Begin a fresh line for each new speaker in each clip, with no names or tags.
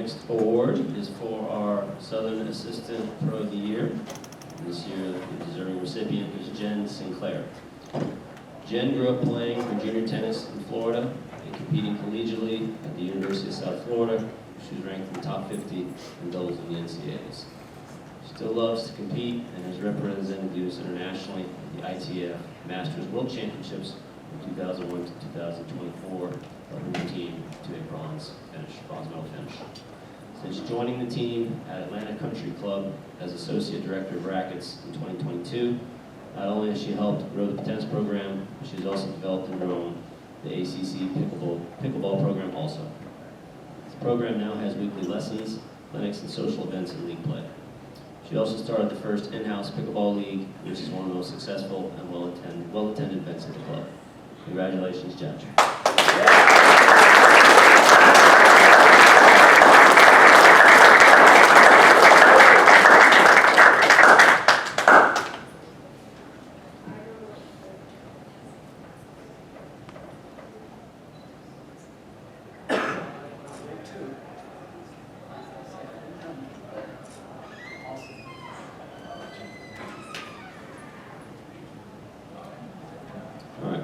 next award is for our Southern Assistant Pro of the Year. This year, the deserving recipient is Jen Sinclair. Jen grew up playing for junior tennis in Florida and competing collegiately at the University of South Florida. She was ranked in the top 50 in doubles in the NCAAs. She still loves to compete and has represented the U.S. internationally at the ITF Masters World Championships from 2001 to 2024, helping her team to a bronze medal finish. Since joining the team at Atlanta Country Club as Associate Director of Rackets in 2022, not only has she helped grow the tennis program, but she's also developed and grown the ACC pickleball program also. This program now has weekly lessons, clinics, and social events and league play. She also started the first in-house pickleball league, which is one of the most successful and well-attended events at the club. Congratulations, Jen.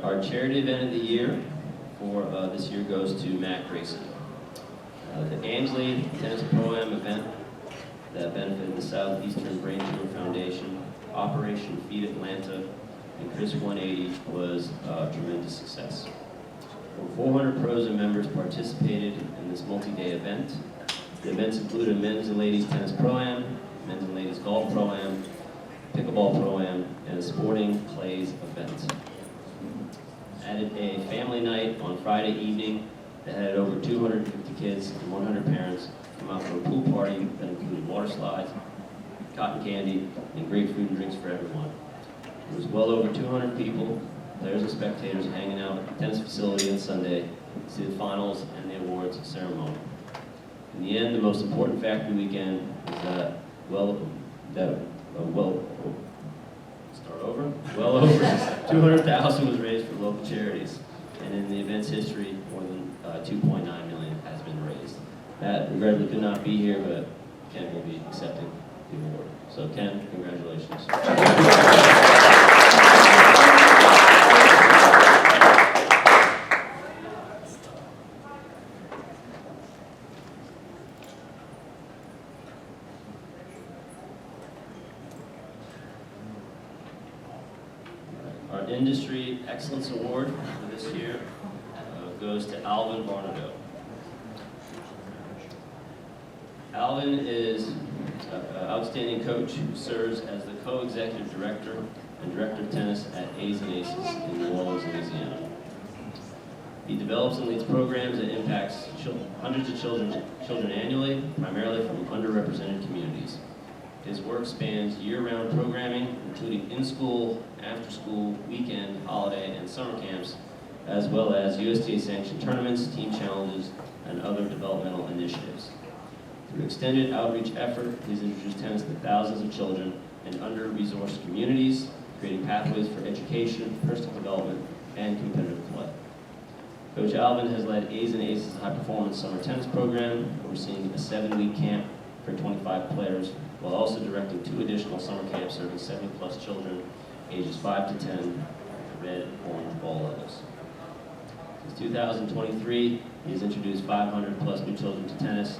Our charity event of the year for this year goes to Matt Grayson. The Ansley Tennis Pro-Am event that benefited the Southeastern Brain Tumor Foundation, Operation Feed Atlanta, and Chris 180 was a tremendous success. Over 400 pros and members participated in this multi-day event. The events included a men's and ladies tennis pro-am, men's and ladies golf pro-am, pickleball pro-am, and a sporting plays event. Added a family night on Friday evening that had over 250 kids and 100 parents come out for a pool party that included water slides, cotton candy, and great food and drinks for everyone. There was well over 200 people, players and spectators, hanging out at the tennis facility on Sunday to see the finals and the awards ceremony. In the end, the most important fact of the weekend is that well over 200,000 was raised for local charities, and in the event's history, more than 2.9 million has been raised. Matt regrettably could not be here, but Ken will be accepting the award. So Ken, congratulations. Our Industry Excellence Award for this year goes to Alvin Barnado. Alvin is an outstanding coach who serves as the co-executive director and director of tennis at A's and Aces in New Orleans, Louisiana. He develops and leads programs that impacts hundreds of children annually, primarily from underrepresented communities. His work spans year-round programming, including in-school, after-school, weekend, holiday, and summer camps, as well as USTA-sanctioned tournaments, team challenges, and other developmental initiatives. Through extended outreach effort, he's introduced tennis to thousands of children in under-resourced communities, creating pathways for education, personal development, and competitive play. Coach Alvin has led A's and Aces high-performance summer tennis program, overseeing a 7-week camp for 25 players, while also directing 2 additional summer camps serving 70-plus children ages 5 to 10, red and orange ball levels. Since 2023, he has introduced 500-plus new children to tennis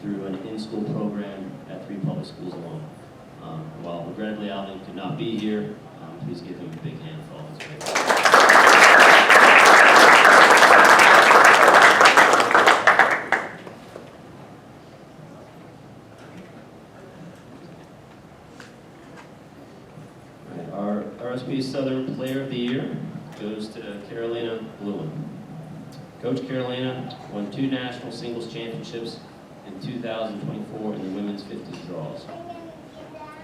through an in-school program at 3 public schools alone. While regrettably Alvin could not be here, please give him a big hand for all his great work. Our RSPA Southern Player of the Year goes to Carolina Lewin. Coach Carolina won 2 national singles championships in 2024 in the women's 50s draws.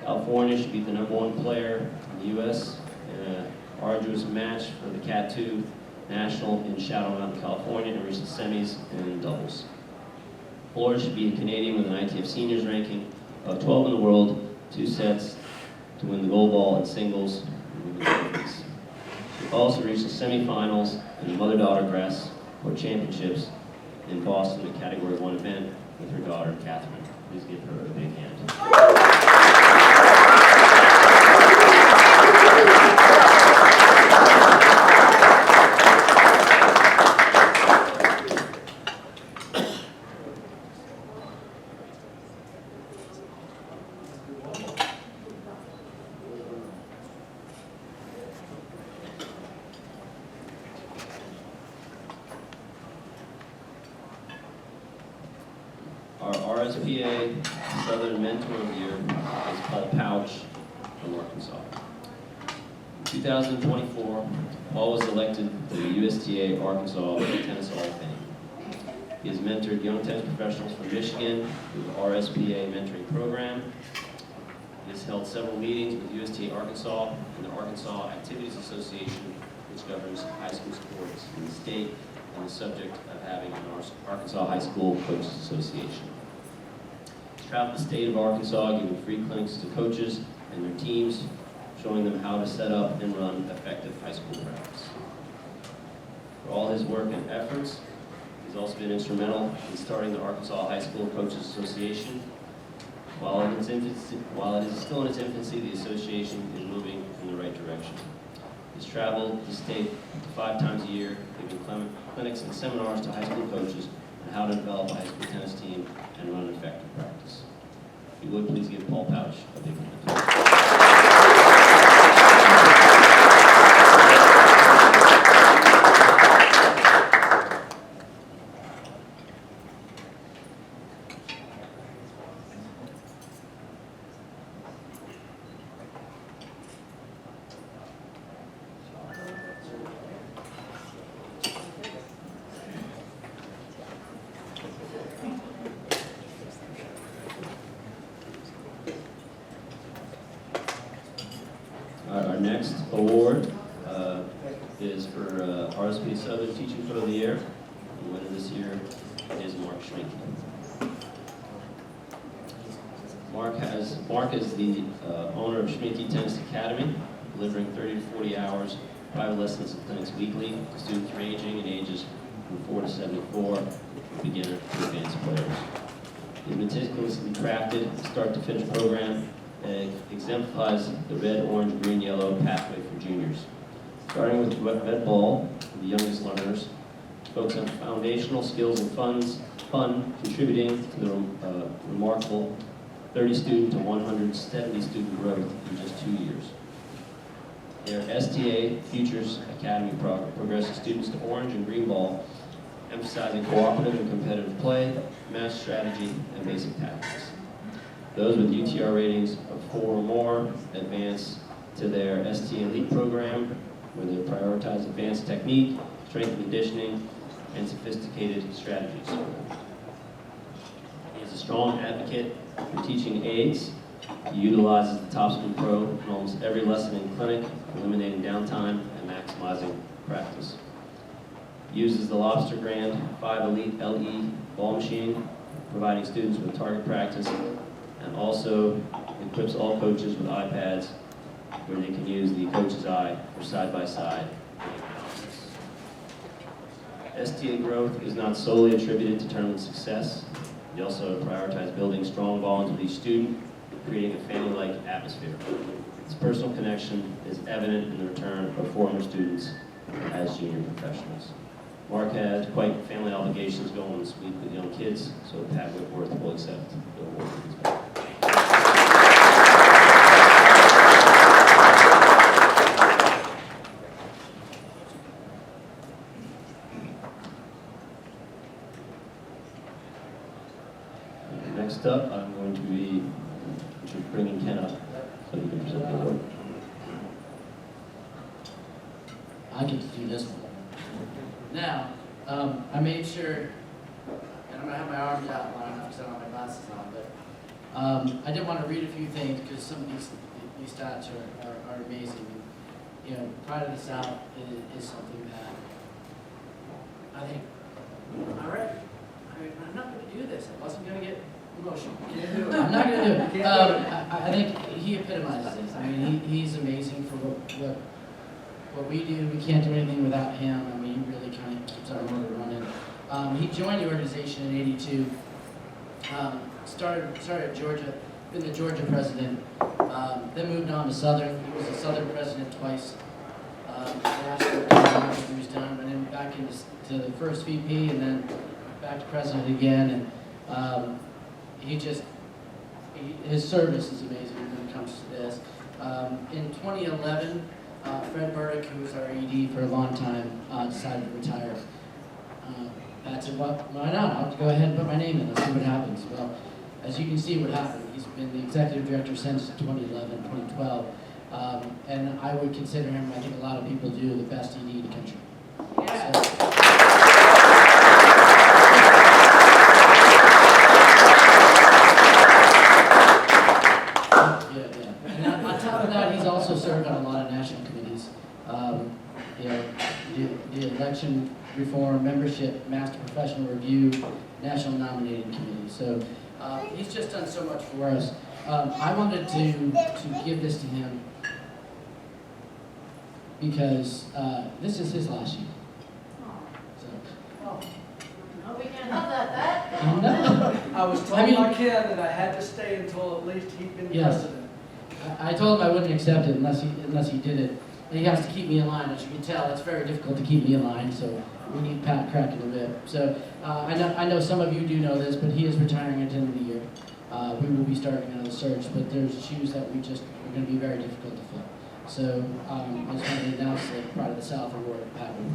California should beat the #1 player in the U.S. in an arduous match for the Cat 2 National in Shadow Mountain, California, and reach the semis in doubles. Florida should beat a Canadian with an ITF seniors ranking of 12 in the world, 2 sets to win the gold ball in singles and women's 50s. She also reached the semifinals in the mother-daughter grass court championships in Boston, the Category 1 event, with her daughter, Catherine. Please give her a big hand. Our RSPA Southern Mentor of the Year is Paul Pouch from Arkansas. In 2024, Paul was elected to the USTA Arkansas Tennis Hall of Fame. He has mentored young tennis professionals from Michigan through the RSPA mentoring program. He has held several meetings with USTA Arkansas and the Arkansas Activities Association, which governs high school sports in the state, on the subject of having an Arkansas High School Coaches Association. He's traveled the state of Arkansas, giving free clinics to coaches and their teams, showing them how to set up and run effective high school practice. For all his work and efforts, he's also been instrumental in starting the Arkansas High School Coaches Association. While it is still in its infancy, the association is moving in the right direction. He's traveled the state 5 times a year, giving clinics and seminars to high school coaches on how to develop a high school tennis team and run an effective practice. If you would, please give Paul Pouch a big hand. Our next award is for RSPA Southern Teaching Pro of the Year. The winner this year is Mark Schminke. Mark is the owner of Schminke Tennis Academy, delivering 30 to 40 hours private lessons and clinics weekly to students ranging in ages from 4 to 74, from beginner to advanced players. His meticulously crafted start-to-finish program exemplifies the red, orange, green, yellow pathway for juniors. Starting with red ball, the youngest learners, focus on foundational skills and fun, contributing to the remarkable 30 student to 170 student growth in just 2 years. Their STA Futures Academy progresses students to orange and green ball, emphasizing cooperative and competitive play, match strategy, and basic tactics. Those with UTR ratings of 4 or more advance to their STA Elite program, where they prioritize advanced technique, strength and conditioning, and sophisticated strategies. He is a strong advocate for teaching aids. He utilizes the Top School Pro in almost every lesson in clinic, eliminating downtime and maximizing practice. He uses the Lobster Grand 5 Elite LE ball machine, providing students with target practice, and also equips all coaches with iPads where they can use the coach's eye for side-by-side analysis. STA growth is not solely attributed to tournament success. They also prioritize building strong bonds with each student, creating a family-like atmosphere. This personal connection is evident in the return of former students as junior professionals. Mark has quite family obligations going this week with young kids, so Pat Whitworth will accept the award as well. Next up, I'm going to be bringing Ken up so he can present the award.
I get to do this one. Now, I made sure, and I'm going to have my arms out long enough because I don't have my glasses on, but I did want to read a few things because some of these stats are amazing. You know, Pride of the South is something that I think, all right, I'm not going to do this. I wasn't going to get emotional. I'm not going to do it. I think he epitomizes this. I mean, he's amazing for what we do. We can't do anything without him. I mean, he really kind of keeps our motor running. He joined the organization in '82, Started at Georgia, been the Georgia president, then moved on to Southern. He was a Southern president twice. Last year, he was done, and then back into to the first VP, and then back to president again. And his service is amazing when it comes to this. In 2011, Fred Burdick, who was our ED for a long time, decided to retire. Pat said, well, why not? I'll go ahead and put my name in. Let's see what happens. Well, as you can see what happened, he's been the executive director since 2011, 2012. And I would consider him, I think a lot of people do, the best ED in the country. Yeah. And on top of that, he's also served on a lot of national committees. The election reform, membership, master professional review, national nominating committee. So he's just done so much for us. I wanted to give this to him because this is his last year. So.
No, we can't have that.
No.
I was told by Ken that I had to stay until at least he'd been president.
I told him I wouldn't accept it unless he did it. He has to keep me in line. As you can tell, it's very difficult to keep me in line, so we need Pat cracking a bit. So I know some of you do know this, but he is retiring at the end of the year. We will be starting another search, but there's shoes that are going to be very difficult to fill. So I just wanted to announce the Pride of the South Award to Pat Wood.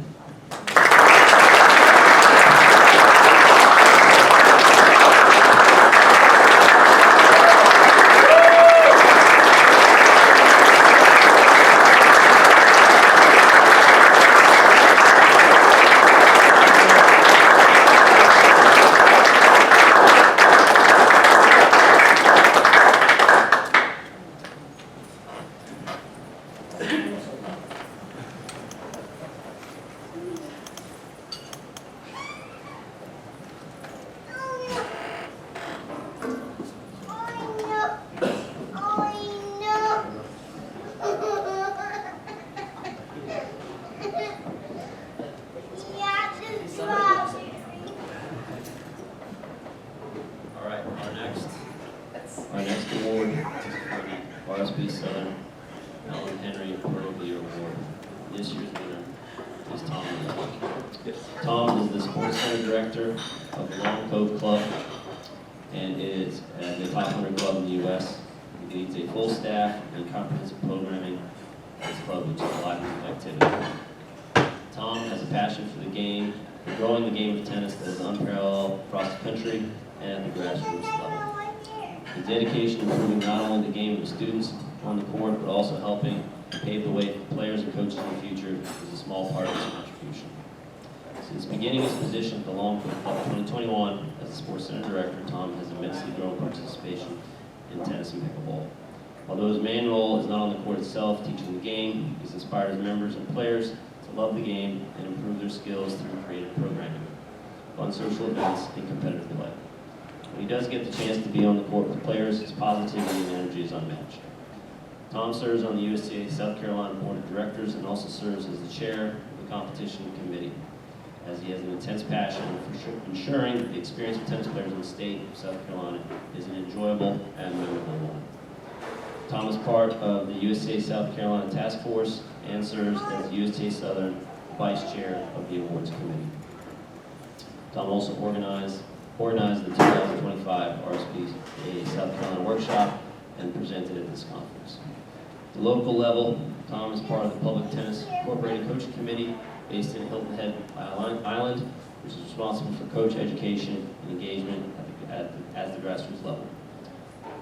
Our next award is for the RSPA Southern Alan Henry Pro of the Year Award. This year's winner is Tom. Tom is the Sports Center Director of the Long Cove Club and is the 500 club in the U.S. He leads a full staff and comprehensive programming at his club, which is a live music activity. Tom has a passion for the game, for growing the game of tennis that is unparalleled across the country and at the grassroots level. His dedication to improving not only the game of the students on the court, but also helping pave the way for players and coaches in the future is a small part of his contribution. Since beginning his position at the Long Cove Club 2021 as the Sports Center Director, Tom has immensely grown participation in tennis and pickleball. Although his main role is not on the court itself, teaching the game, he's inspired his members and players to love the game and improve their skills through creative programming, fun social events, and competitive play. When he does get the chance to be on the court with players, his positivity and energy is unmatched. Tom serves on the USTA South Carolina Board of Directors and also serves as the chair of the competition committee, as he has an intense passion for ensuring that the experience of tennis players in the state of South Carolina is an enjoyable and memorable one. Tom is part of the USTA South Carolina Task Force and serves as the USTA Southern Vice Chair of the Awards Committee. Tom also organized the 2025 RSPA South Carolina Workshop and presented at this conference. At the local level, Tom is part of the Public Tennis Incorporated Coaching Committee based in Hilton Head Island, which is responsible for coach education and engagement at the grassroots level.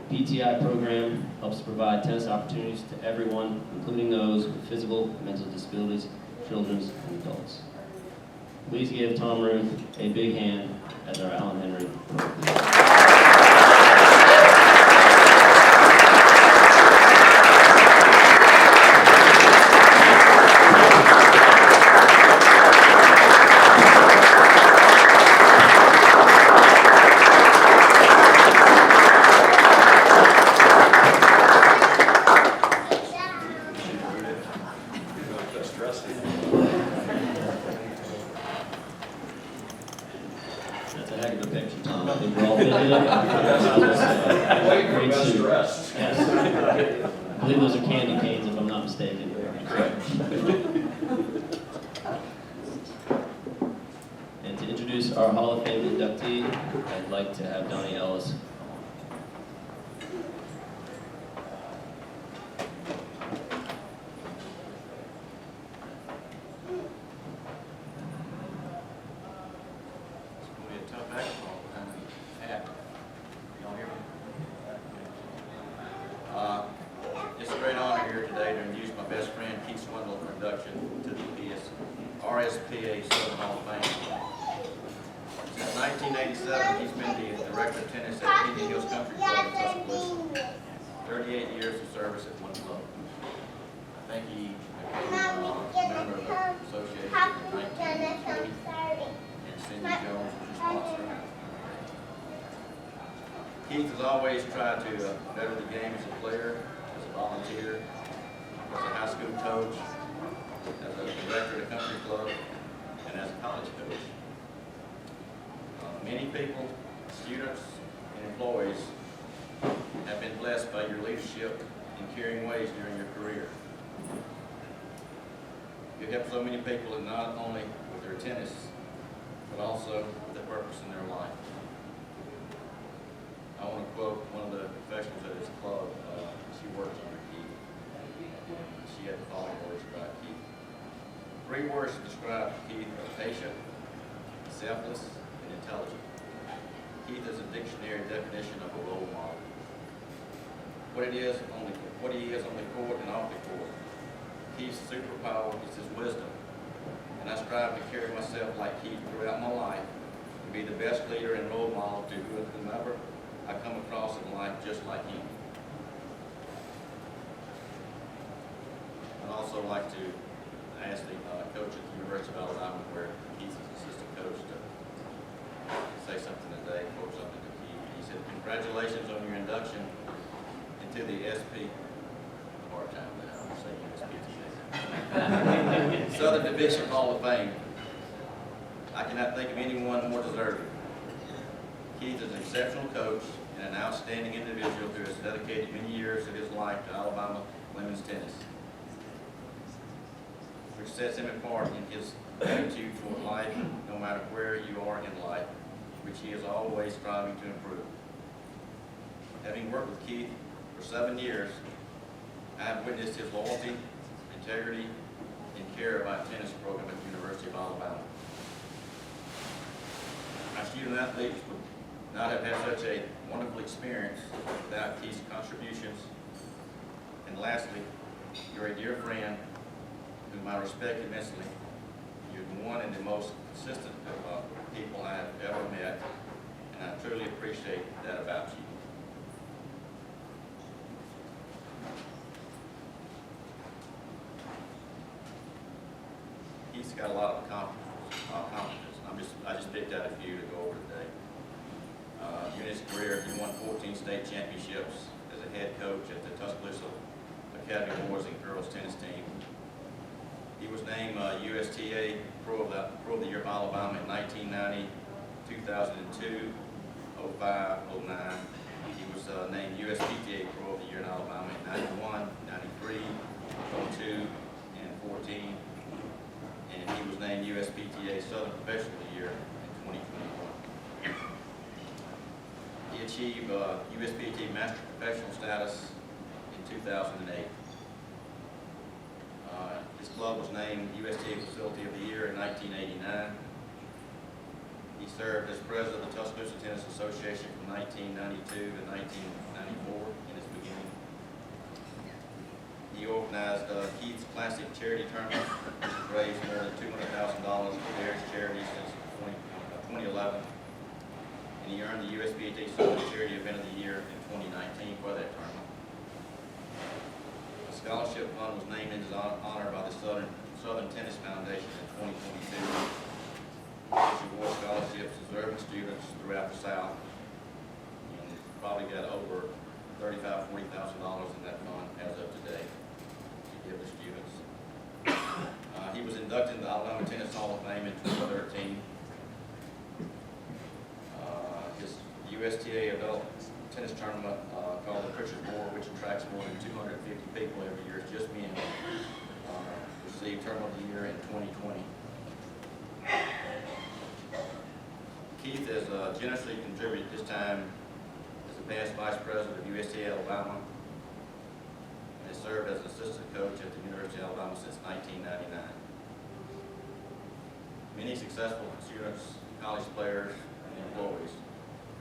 The PTI program helps provide tennis opportunities to everyone, including those with physical and mental disabilities, children and adults. Please give Tom Ruth a big hand as our Alan Henry. That's a heck of a picture, Tom. I think we're all feeling it.
Wait for
Great
best
suit.
dressed.
Yes. I believe those are candy canes, if I'm not mistaken.
Correct.
And to introduce our Hall of Fame inductee, I'd like to have Donnie Ellis.
It's going to be a tough act for all the time. Y'all hear me? It's a great honor here today to introduce my best friend Keith Swindoll for induction to the RSPA Southern Hall of Fame. Since 1987, he's been the director of tennis at Indian Hills Country Club in Tuscaloosa. 38 years of service at one club. I think he became a member of the association in 1920. And Cindy Jones was his sponsor. Keith has always tried to better the game as a player, as a volunteer, as a high school coach, as a director at a country club, and as a college coach. Many people, students, and employees have been blessed by your leadership in caring ways during your career. You help so many people, and not only with their tennis, but also with the purpose in their life. I want to quote one of the professionals at his club. She works under Keith. She had the following words about Keith. 3 words to describe Keith are patient, selfless, and intelligent. Keith is a dictionary definition of a role model. What he is on the court and off the court. Keith's superpower is his wisdom, and I strive to carry myself like Keith throughout my life, and be the best leader and role model to whomever I come across in life just like him. I'd also like to ask the coach at the University of Alabama, where Keith's assistant coach, to say something today, quote something to Keith. He said, "Congratulations on your induction into the SP, part-time now, I'm saying USPTA, Southern Division Hall of Fame. I cannot think of anyone more deserving. Keith is an exceptional coach and an outstanding individual who has dedicated many years of his life to Alabama women's tennis, which sets him apart in his attitude toward life, no matter where you are in life, which he is always striving to improve. Having worked with Keith for 7 years, I have witnessed his loyalty, integrity, and care about tennis program at the University of Alabama. My student athletes would not have had such a wonderful experience without Keith's contributions. And lastly, you're a dear friend whom I respect immensely. You're the one and the most consistent of people I have ever met, and I truly appreciate that about you. He's got a lot of accomplishments. I just picked out a few to go over today. In his career, he won 14 state championships as a head coach at the Tuscaloosa Academy boys and girls tennis team. He was named USTA Pro of the Year of Alabama in 1990, 2002, 05, 09. He was named USPTA Pro of the Year in Alabama in 91, 93, 02, and 14. And he was named USPTA Southern Professional of the Year in 2021. He achieved USPTA Master Professional status in 2008. His club was named USTA Facility of the Year in 1989. He served as president of the Tuscaloosa Tennis Association from 1992 to 1994 in its beginning. He organized Keith's Classic Charity Tournament, which has raised more than $200,000 for various charities since 2011. And he earned the USPTA Southern Charity Event of the Year in 2019 for that tournament. A scholarship fund was named in his honor by the Southern Tennis Foundation in 2022, which awards scholarships to deserving students throughout the South. And probably got over $35,000 to $40,000 in that fund as of today to give the students. He was inducted into the Alabama Tennis Hall of Fame in 2013. USTA adult tennis tournament called the Pritchard Bowl, which attracts more than 250 people every year. It's just me and received Tournament of the Year in 2020. Keith has generously contributed this time as the past Vice President of USTA Alabama and has served as assistant coach at the University of Alabama since 1999. Many successful students, college players, and employees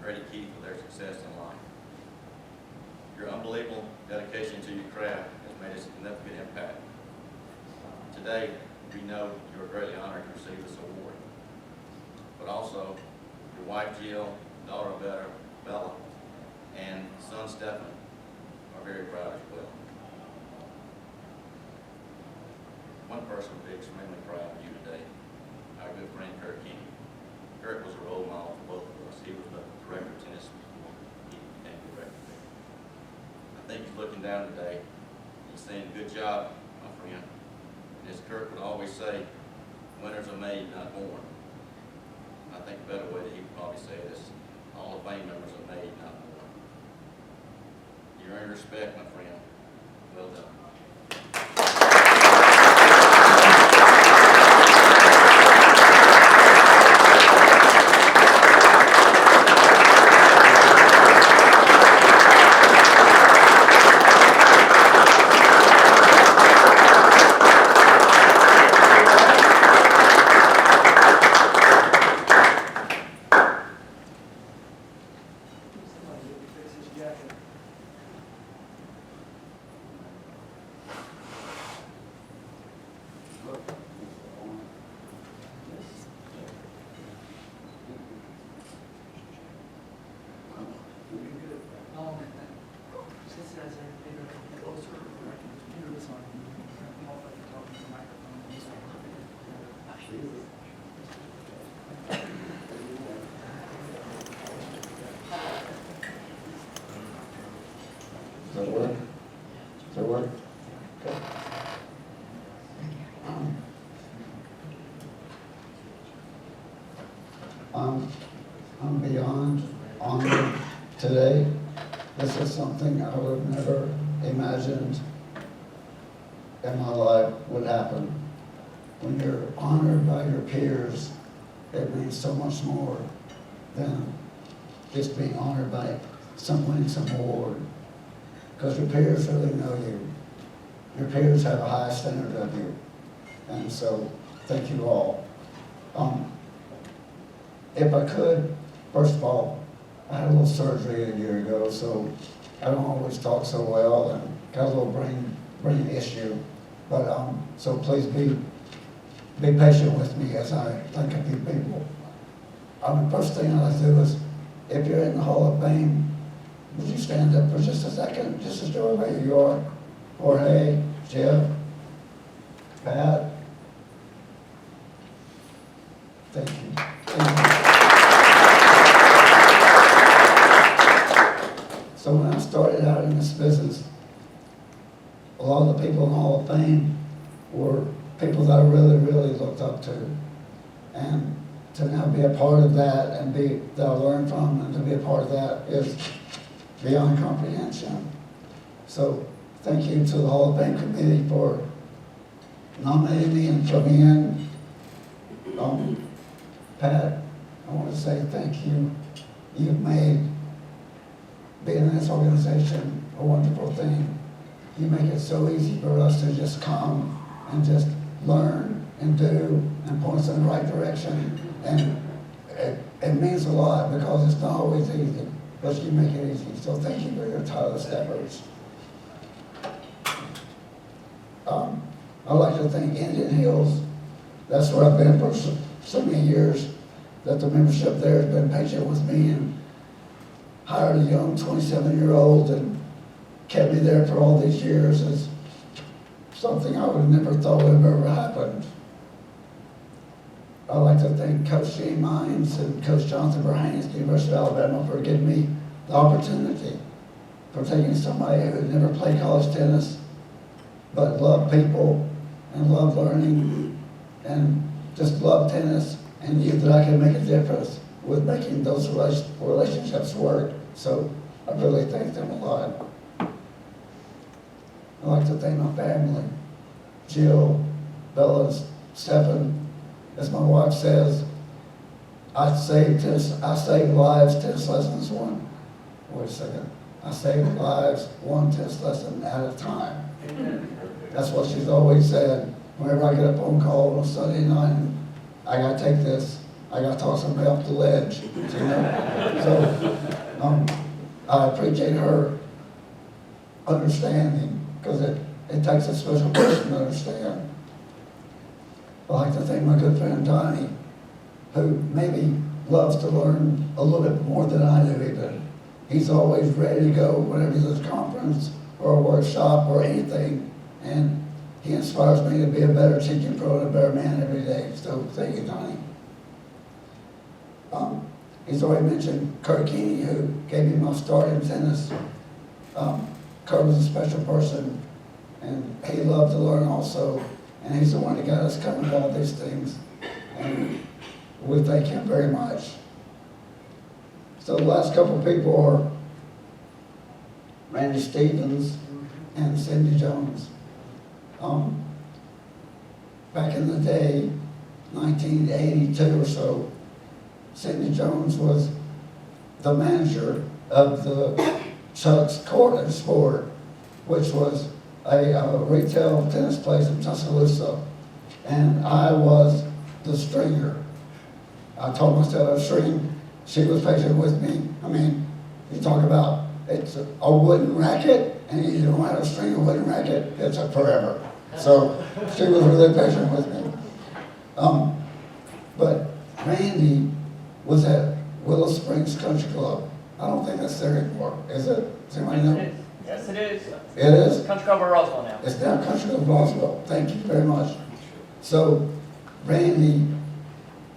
credit Keith for their success in life. Your unbelievable dedication to your craft has made a significant impact. Today, we know you are greatly honored to receive this award, but also your wife Jill, daughter Bella, and son Stephen are very proud as well. One person will be extremely proud of you today, our good friend Kurt Kenny. Kurt was a role model for both of us. He was the director of tennis before he became director. I think he's looking down today. He's saying, "Good job, my friend." And as Kurt would always say, winners are made, not born. I think a better way that he would probably say this: Hall of Fame members are made, not born. You earn respect, my friend. Well done.
Somebody get me fix this jacket. Since that's a bigger, closer, I can just do this on, come off like you're talking to the microphone.
Does that work? Does that work? Okay. I'm beyond honored today. This is something I would have never imagined in my life would happen. When you're honored by your peers, it means so much more than just being honored by winning some award. Because your peers really know you. Your peers have a high standard of you. And so, thank you all. If I could, first of all, I had a little surgery a year ago, so I don't always talk so well and got a little brain issue. But so please be patient with me as I thank a few people. The first thing I'd like to do is, if you're in the Hall of Fame, would you stand up for just a second, just to show where you are? Jorge, Jeff, Pat. Thank you. Thank you. So when I started out in this business, a lot of the people in the Hall of Fame were people that I really, really looked up to. And to now be a part of that and that I learned from, and to be a part of that is beyond comprehension. So thank you to the Hall of Fame committee for nominating me and putting me in. Pat, I want to say thank you. You've made being in this organization a wonderful thing. You make it so easy for us to just come and just learn and do and point us in the right direction. And it means a lot because it's not always easy, but you make it easy. So thank you for your tireless efforts. I'd like to thank Indian Hills. That's where I've been for so many years, that the membership there has been patient with me and hired a young 27-year-old and kept me there for all these years. Is something I would have never thought would have ever happened. I'd like to thank Coach Gene Mines and Coach Jonathan Verhane at the University of Alabama for giving me the opportunity, for taking somebody who had never played college tennis, but loved people and loved learning and just loved tennis, and knew that I could make a difference with making those relationships work. So I really thank them a lot. I'd like to thank my family, Jill, Bella, Stephen. As my wife says, I save lives, tennis lessons one. Wait a second. I save lives one tennis lesson at a time. That's what she's always said. Whenever I get a phone call on Sunday night, I gotta take this. I gotta talk somebody off the ledge. You know? So I appreciate her understanding, because it takes a special person to understand. I'd like to thank my good friend Donnie, who maybe loves to learn a little bit more than I do even. He's always ready to go whenever there's a conference or a workshop or anything, and he inspires me to be a better teaching pro and a better man every day. So thank you, Donnie. He's already mentioned Kurt Keeney, who gave me my start in tennis. Kurt was a special person, and he loved to learn also, and he's the one that got us coming to all these things, and we thank him very much. So the last couple of people are Randy Stevens and Cindy Jones. Back in the day, 1982 or so, Cindy Jones was the manager of the Chuck's Court and Sport, which was a retail tennis place in Tuscaloosa, and I was the stringer. I told myself I was stringing. She was patient with me. I mean, you talk about it's a wooden racket, and you don't know how to string a wooden racket, it took forever. So she was really patient with me. But Randy was at Willow Springs Country Club. I don't think that's there anymore, is it? Does anybody know?
Yes, it is.
It is?
Country Club of Roswell now.
It's now Country Club Roswell. Thank you very much. So Randy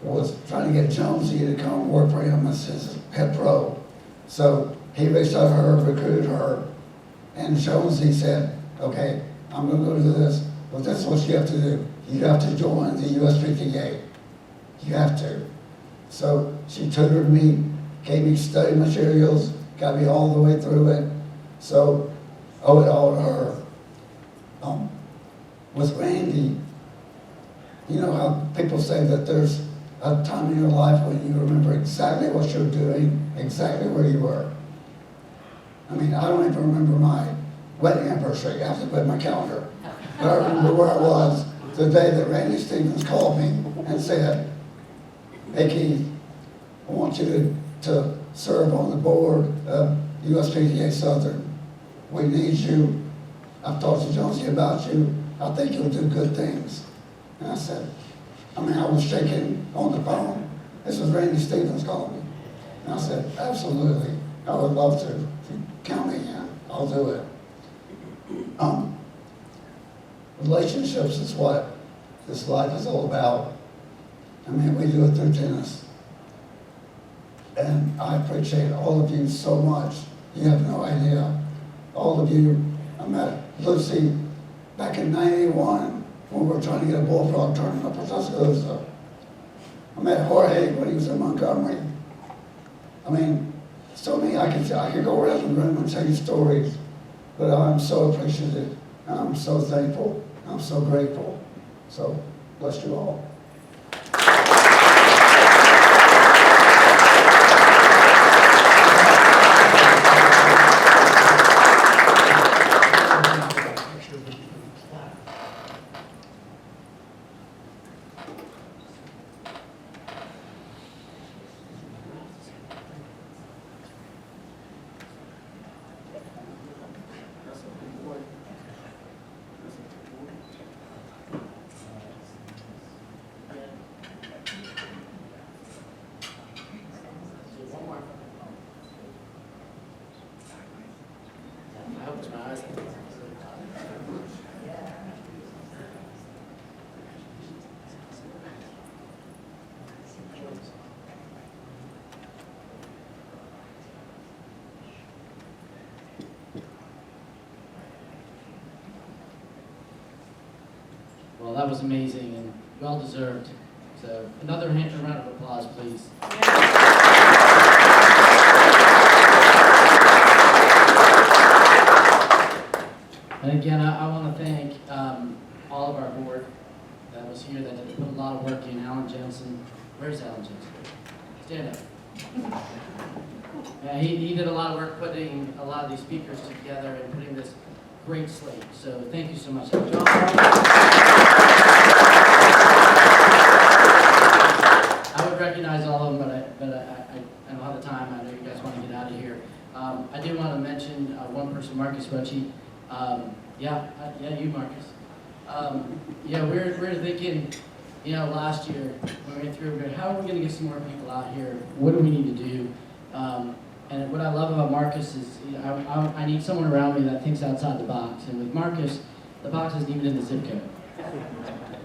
was trying to get Jonesy to come work for him as his head pro. So he reached out to her, recruited her, and Jonesy said, okay, I'm going to go do this, but this is what you have to do. You have to join the USPTA. You have to. So she tutored me, gave me study materials, got me all the way through it. So I owe it all to her. With Randy, you know how people say that there's a time in your life when you remember exactly what you're doing, exactly where you were. I mean, I don't even remember my wedding anniversary. I have to put it in my calendar. But I remember where I was the day that Randy Stevens called me and said, hey Keith, I want you to serve on the board of USPTA Southern. We need you. I've talked to Jonesy about you. I think you'll do good things. And I said, I was shaking on the phone. This was Randy Stevens calling me. And I said, absolutely, I would love to. Count me in, I'll do it. Relationships is what this life is all about. We do it through tennis. And I appreciate all of you so much. You have no idea. All of you, I met Lucy back in '91 when we were trying to get a bullfrog tournament up for Tuscaloosa. I met Jorge when he was in Montgomery. So many, I could go around the room and tell you stories, but I'm so appreciative, I'm so thankful, I'm so grateful. So, bless you all.
I hope it's my eyes. Well, that was amazing and well deserved. So another round of applause, please. And again, I want to thank all of our board that was here, that did put a lot of work in. Alan Jensen, where's Alan Jensen? Stand up. Yeah, he did a lot of work putting a lot of these speakers together and putting this great slate. So thank you so much. I would recognize all of them, but I don't have the time. I know you guys want to get out of here. I do want to mention one person, Marcus Rucci. Yeah, you, Marcus. Yeah, we're thinking, last year when we went through, how are we going to get some more people out here? What do we need to do? And what I love about Marcus is, I need someone around me that thinks outside the box. And with Marcus, the box isn't even in the zip code.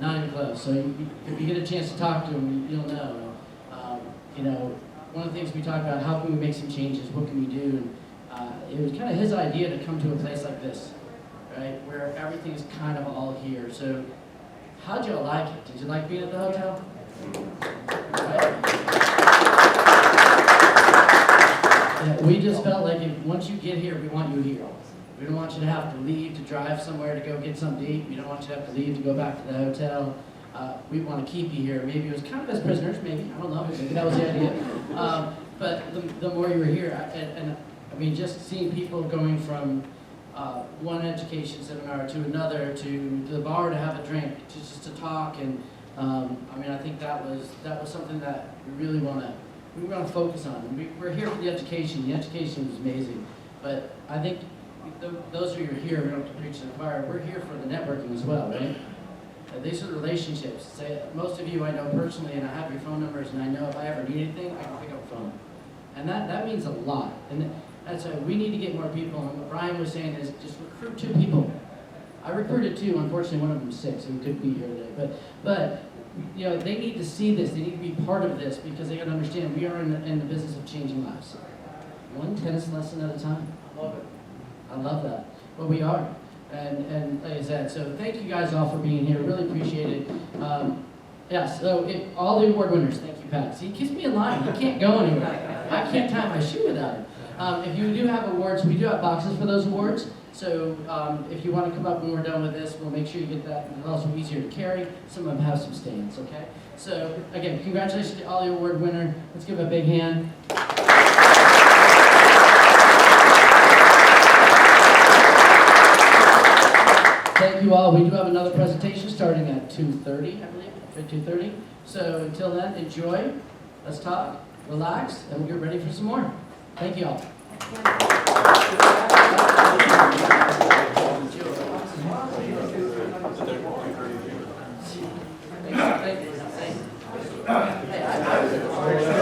Not even close. So if you get a chance to talk to him, you'll know. One of the things we talked about, how can we make some changes? What can we do? And it was kind of his idea to come to a place like this, right, where everything is kind of all here. So how'd y'all like it? Did you like being at the hotel? Right? Yeah, we just felt like once you get here, we want you here. We don't want you to have to leave to drive somewhere to go get something to eat. We don't want you to have to leave to go back to the hotel. We want to keep you here. Maybe it was kind of as prisoners, maybe. I don't know. Maybe that was the idea. But the more you were here, and I mean, just seeing people going from one education seminar to another, to the bar to have a drink, to just to talk, and I mean, I think that was something that we really want to focus on. And we're here for the education. The education was amazing, but I think those of you who are here, we don't have to preach to the choir. We're here for the networking as well, right? These are the relationships. Most of you I know personally, and I have your phone numbers, and I know if I ever need anything, I can pick up the phone, and that means a lot. And that's why we need to get more people. And what Brian was saying is just recruit 2 people. I recruited 2. Unfortunately, one of them was sick, so we couldn't be here today. But they need to see this. They need to be part of this because they got to understand we are in the business of changing lives. One tennis lesson at a time. I love it. I love that. But we are. And like I said, so thank you guys all for being here. Really appreciate it. So all the award winners, thank you, Pat. See, he keeps me in line. He can't go anywhere. I can't tie my shoe without him. If you do have awards, we do have boxes for those awards. So if you want to come up when we're done with this, we'll make sure you get that. It's also easier to carry. Some of them have some stains, okay? So again, congratulations to all the award winner. Let's give him a big hand. Thank you all. We do have another presentation starting at 2:30, I believe, at 2:30. So until then, enjoy. Let's talk, relax, and we'll get ready for some more. Thank you all. Thank you.